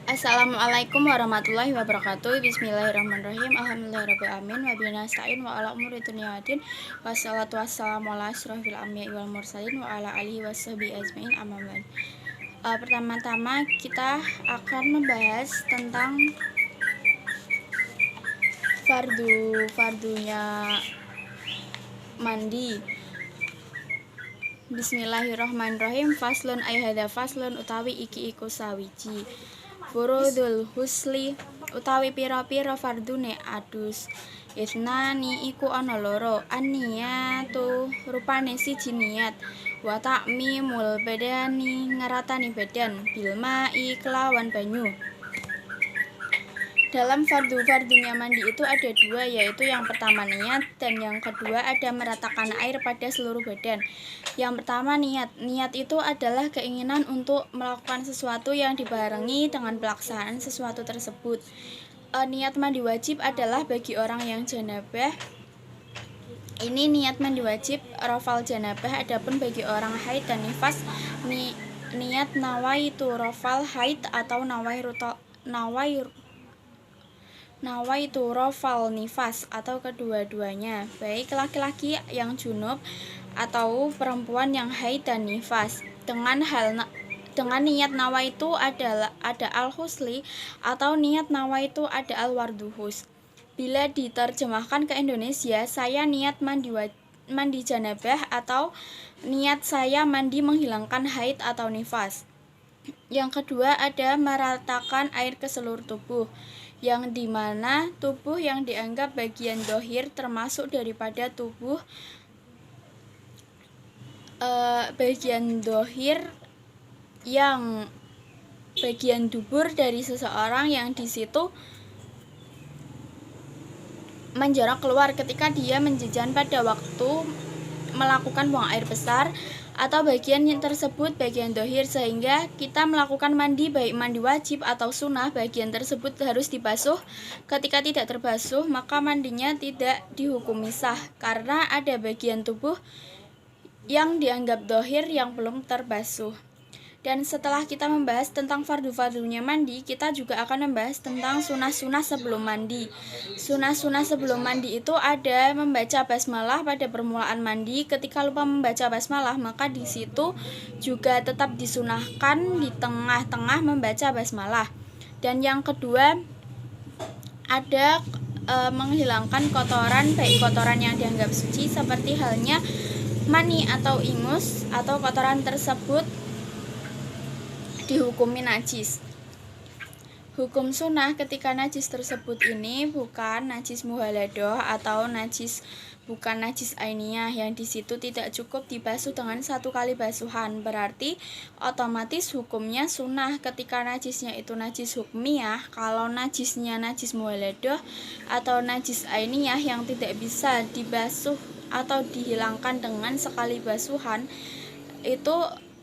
Assalamualaikum warahmatullahi wabarakatuh. Bismillahirrahmanirrahim. Alhamdulillahirrahmanirrahim. Wabillahi nasta'in wa ala umuri dunya waddin. Wassalatu wassalamu ala asyrofil anbiya'i wal mursalin wa ala alihi washabihi ajmain, amma ba'd. Pertama-tama kita akan membahas tentang fardunya mandi. Bismillahirrahmanirrahim. Faslun ay hadza faslun utawi iki iku sawiji. Furudul husli utawi pira-pira fardune adus. Isnani iku ana loro, anniyatu rupane siji niat, wa ta'mimul badani ngaratani badan, bilma'i kelawan banyu. Dalam fardu-fardunya mandi itu ada dua, yaitu yang pertama niat dan yang kedua ada meratakan air pada seluruh badan. Yang pertama niat. Niat itu adalah keinginan untuk melakukan sesuatu yang dibarengi dengan pelaksanaan sesuatu tersebut. Niat mandi wajib adalah bagi orang yang janabah. Ini niat mandi wajib rafal janabah. Adapun bagi orang haid dan nifas, niat nawaitu rafal haid atau nawaitu rafal nifas atau kedua-duanya, baik laki-laki yang junub atau perempuan yang haid dan nifas. Dengan niat nawaitu ada al-husli atau niat nawaitu ada al-warduhus. Bila diterjemahkan ke Indonesia, saya niat mandi janabah atau niat saya mandi menghilangkan haid atau nifas. Yang kedua ada meratakan air ke seluruh tubuh, yang dimana tubuh yang dianggap bagian dohir termasuk daripada tubuh bagian dohir yang bagian dubur dari seseorang yang di situ menjorok keluar ketika dia menjejan pada waktu melakukan buang air besar, atau bagian yang tersebut bagian dohir, sehingga kita melakukan mandi baik mandi wajib atau sunnah, bagian tersebut harus dibasuh. Ketika tidak terbasuh maka mandinya tidak dihukumi sah karena ada bagian tubuh yang dianggap dohir yang belum terbasuh. Dan setelah kita membahas tentang fardu-fardunya mandi, kita juga akan membahas tentang sunah-sunah sebelum mandi. Sunah-sunah sebelum mandi itu ada membaca basmalah pada permulaan mandi. Ketika lupa membaca basmalah, maka di situ juga tetap disunahkan di tengah-tengah membaca basmalah. Dan yang kedua ada menghilangkan kotoran, baik kotoran yang dianggap suci seperti halnya mani atau ingus, atau kotoran tersebut dihukumi najis. Hukum sunnah ketika najis tersebut ini bukan najis muhaladoh atau bukan najis ainiyah, yang di situ tidak cukup dibasuh dengan satu kali basuhan, berarti otomatis hukumnya sunnah. Ketika najisnya itu najis hukmiyah, kalau najisnya najis muhaladoh atau najis ainiyah yang tidak bisa dibasuh atau dihilangkan dengan sekali basuhan, itu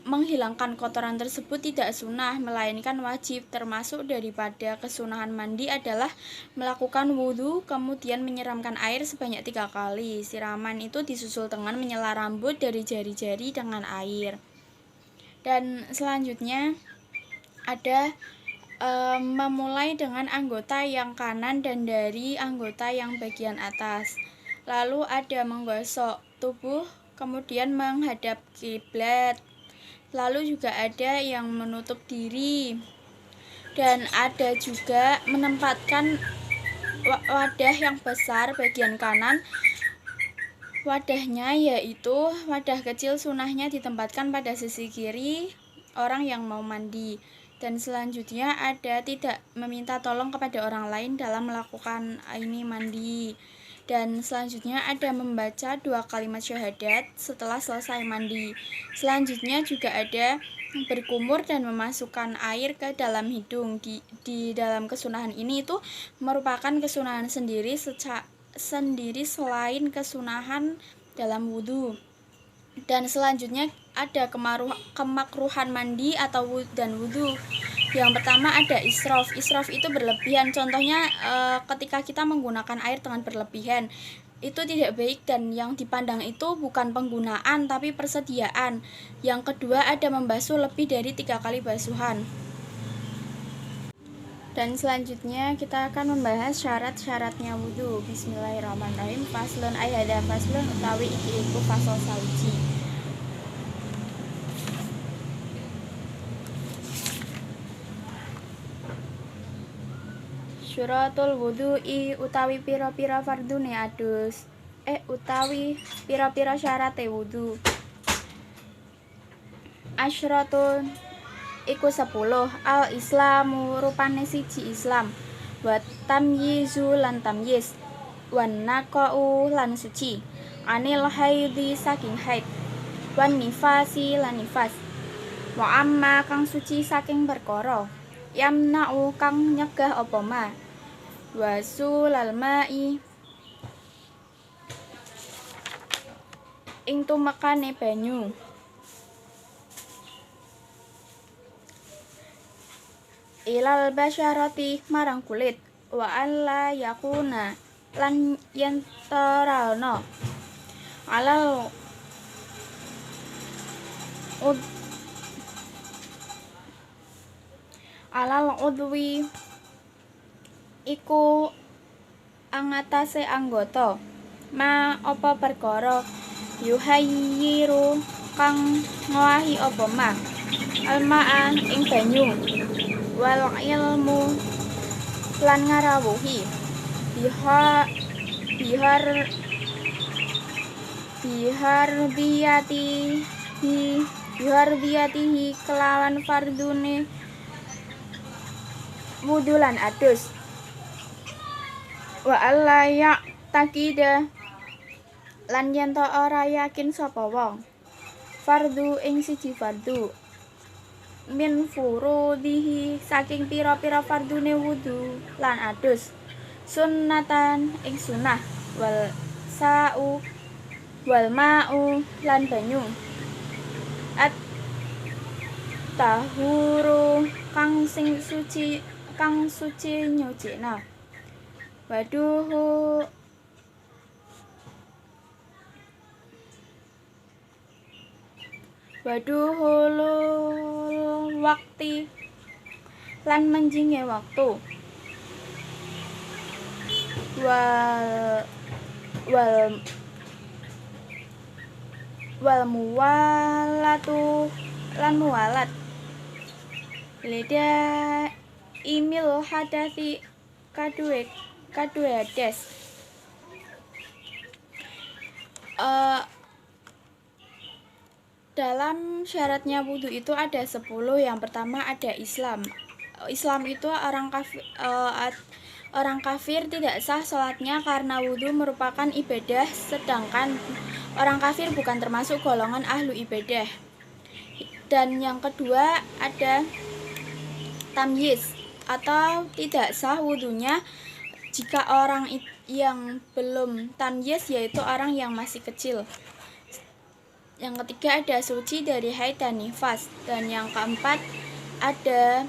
menghilangkan kotoran tersebut tidak sunnah melainkan wajib. Termasuk daripada kesunahan mandi adalah melakukan wudhu kemudian menyiramkan air sebanyak 3 kali. Siraman itu disusul dengan menyela rambut dari jari-jari dengan air. Dan selanjutnya ada memulai dengan anggota yang kanan dan dari anggota yang bagian atas. Lalu ada menggosok tubuh kemudian menghadap kiblat. Lalu juga ada yang menutup diri, dan ada juga menempatkan wadah yang besar bagian kanan. Wadahnya yaitu wadah kecil, sunahnya ditempatkan pada sisi kiri orang yang mau mandi. Dan selanjutnya ada tidak meminta tolong kepada orang lain dalam melakukan ini mandi. Dan selanjutnya ada membaca 2 kalimat syahadat setelah selesai mandi. Selanjutnya juga ada berkumur dan memasukkan air ke dalam hidung. Di dalam kesunahan ini itu merupakan kesunahan sendiri selain kesunahan dalam wudhu. Dan selanjutnya ada kemakruhan mandi atau dan wudhu. Yang pertama ada israf. Israf itu berlebihan. Contohnya ketika kita menggunakan air dengan berlebihan, itu tidak baik, dan yang dipandang itu bukan penggunaan tapi persediaan. Yang kedua ada membasuh lebih dari 3 kali basuhan. Dan selanjutnya kita akan membahas syarat-syaratnya wudhu. Bismillahirrahmanirrahim. Faslun ayada faslun utawi iki iku fasal sawiji. Syuratul wudhu'i utawi pira-pira fardune adus. Utawi pira-pira syarate wudhu. Asyratun iku 10. Al islamu rupane siji Islam. Wa tamyizu lan tamyiz. Wan naqau lan suci. Anil haidhi saking haid. Wan nifasi lan nifas. Wa amma kang suci saking perkara. Yamna'u kang nyegah apa ma. Wasul almai ing tumekane banyu. Ilal basyarati marang kulit. Wa alla yakuna lan yentaralno alal udwi iku angatase anggota ma apa perkara yuhayyiru kang ngowahi apa ma almaan ing banyu wal ilmu lan ngarawuhi bihar biyatihi kelawan fardune wudhu lan adus. Wa alla ya'taqida lan yen ora yakin sapa wong fardu ing siji fardu min furudihi saking pira-pira fardune wudhu lan adus sunnatan ing sunah wal sa'u wal ma'u lan banyu at tahuru kang suci nyucina waduhulul wakti lan menjinge waktu wal muwalatu lan muwalat leda imil hadasi kadue hadas. Dalam syaratnya wudhu itu ada 10. Yang pertama ada Islam. Islam itu orang kafir tidak sah sholatnya karena wudhu merupakan ibadah, sedangkan orang kafir bukan termasuk golongan ahlu ibadah. Dan yang kedua ada tamyiz atau tidak sah wudhunya jika orang yang belum tamyiz, yaitu orang yang masih kecil. Yang ketiga ada suci dari haid dan nifas. Dan yang keempat ada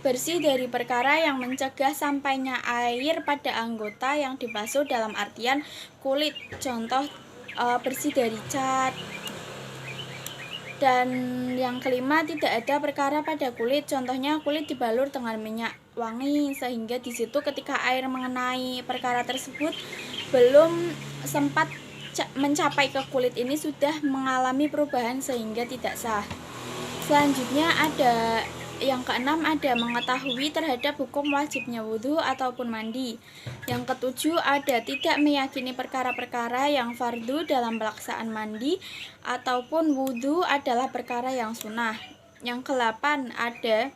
bersih dari perkara yang mencegah sampainya air pada anggota yang dibasuh, dalam artian kulit, contoh bersih dari cat. Dan yang kelima tidak ada perkara pada kulit, contohnya kulit dibalur dengan minyak wangi sehingga di situ ketika air mengenai perkara tersebut belum sempat mencapai ke kulit ini sudah mengalami perubahan sehingga tidak sah. Selanjutnya ada yang keenam ada mengetahui terhadap hukum wajibnya wudhu ataupun mandi. Yang ketujuh ada tidak meyakini perkara-perkara yang fardu dalam pelaksanaan mandi ataupun wudhu adalah perkara yang sunnah. Yang kedelapan ada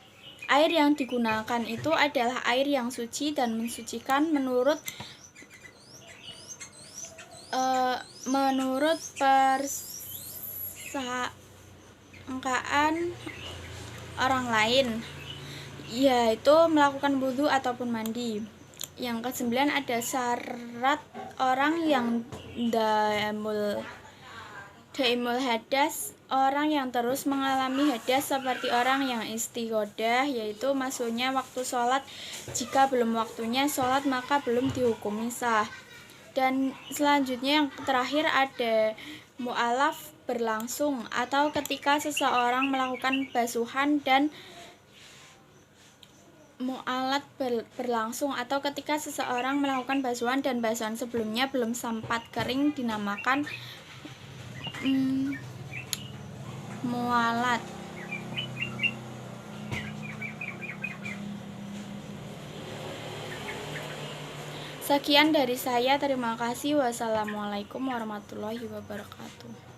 air yang digunakan itu adalah air yang suci dan mensucikan menurut persangkaan orang lain, yaitu melakukan wudhu ataupun mandi. Yang ke-9 ada syarat orang yang daimul hadas, orang yang terus mengalami hadas seperti orang yang istighodah, yaitu maksudnya waktu sholat jika belum waktunya sholat maka belum dihukumi sah. Dan selanjutnya yang terakhir ada mu'alaf berlangsung atau ketika seseorang melakukan basuhan dan mualat berlangsung atau ketika seseorang melakukan basuhan dan basuhan sebelumnya belum sempat kering dinamakan mualat. Sekian dari saya, terima kasih. Wassalamualaikum warahmatullahi wabarakatuh.